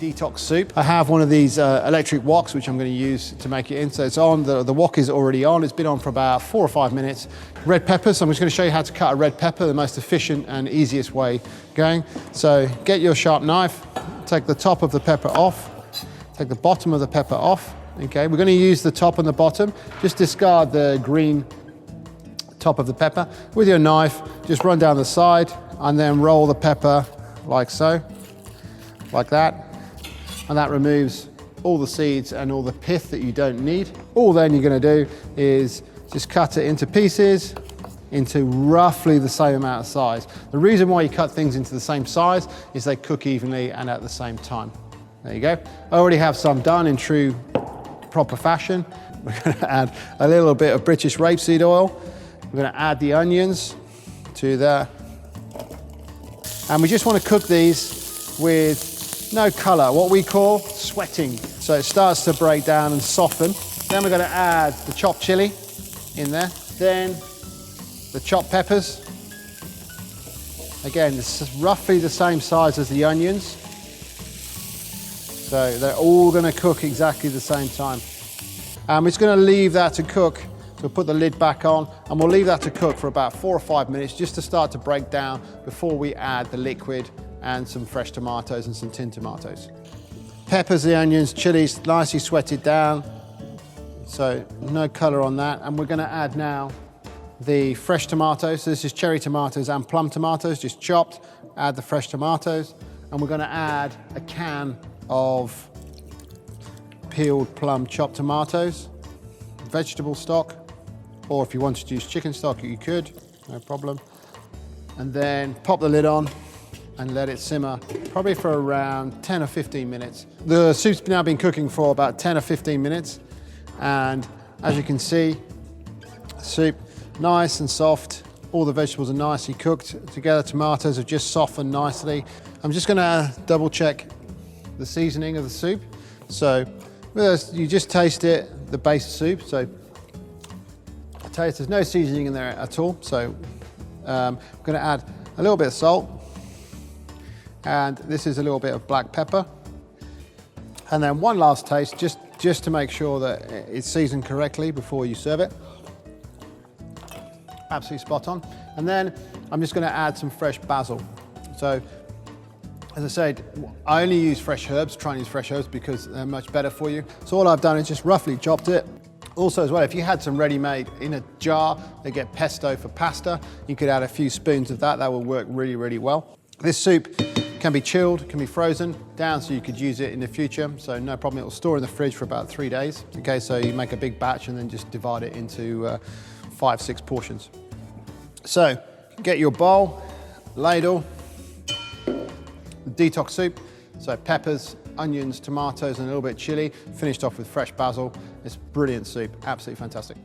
Detox soup. I have one of these electric woks, which I'm going to use to make it in. So it's on, the wok is already on. It's been on for about 4 or 5 minutes. Red peppers, so I'm just going to show you how to cut a red pepper, the most efficient and easiest way going. So get your sharp knife, take the top of the pepper off, take the bottom of the pepper off. Okay, we're going to use the top and the bottom. Just discard the green top of the pepper. With your knife, just run down the side and then roll the pepper like so, like that. And that removes all the seeds and all the pith that you don't need. All then you're going to do is just cut it into pieces, into roughly the same amount of size. The reason why you cut things into the same size is they cook evenly and at the same time. There you go. I already have some done in true proper fashion. We're going to add a little bit of British rapeseed oil. We're going to add the onions to there. And we just want to cook these with no color, what we call sweating. So it starts to break down and soften. Then we're going to add the chopped chili in there. Then the chopped peppers. Again, this is roughly the same size as the onions. So they're all going to cook exactly the same time. We're just going to leave that to cook. So we'll put the lid back on and we'll leave that to cook for about 4 or 5 minutes just to start to break down before we add the liquid and some fresh tomatoes and some tinned tomatoes. Peppers, the onions, chilies, nicely sweated down. So no color on that. And we're going to add now the fresh tomatoes. So this is cherry tomatoes and plum tomatoes, just chopped. Add the fresh tomatoes. And we're going to add a can of peeled plum chopped tomatoes, vegetable stock, or if you wanted to use chicken stock, you could, no problem. And then pop the lid on and let it simmer, probably for around 10 or 15 minutes. The soup's now been cooking for about 10 or 15 minutes. And as you can see, soup nice and soft. All the vegetables are nicely cooked together. Tomatoes have just softened nicely. I'm just gonna double check the seasoning of the soup. So you just taste it, the base soup. So taste, there's no seasoning in there at all. So I'm gonna add a little bit of salt. And this is a little bit of black pepper. And then one last taste, just to make sure that it's seasoned correctly before you serve it. Absolutely spot on. And then I'm just gonna add some fresh basil. So, as I said, I only use fresh herbs, try and use fresh herbs because they're much better for you. So all I've done is just roughly chopped it. Also as well, if you had some ready-made in a jar, they get pesto for pasta, you could add a few spoons of that, that will work really, really well. This soup can be chilled, can be frozen down so you could use it in the future, so no problem, it will store in the fridge for about 3 days. Okay, so you make a big batch and then just divide it into 5-6 portions. So, get your bowl, ladle, Detox soup, so peppers, onions, tomatoes, and a little bit of chili, finished off with fresh basil. It's brilliant soup, absolutely fantastic.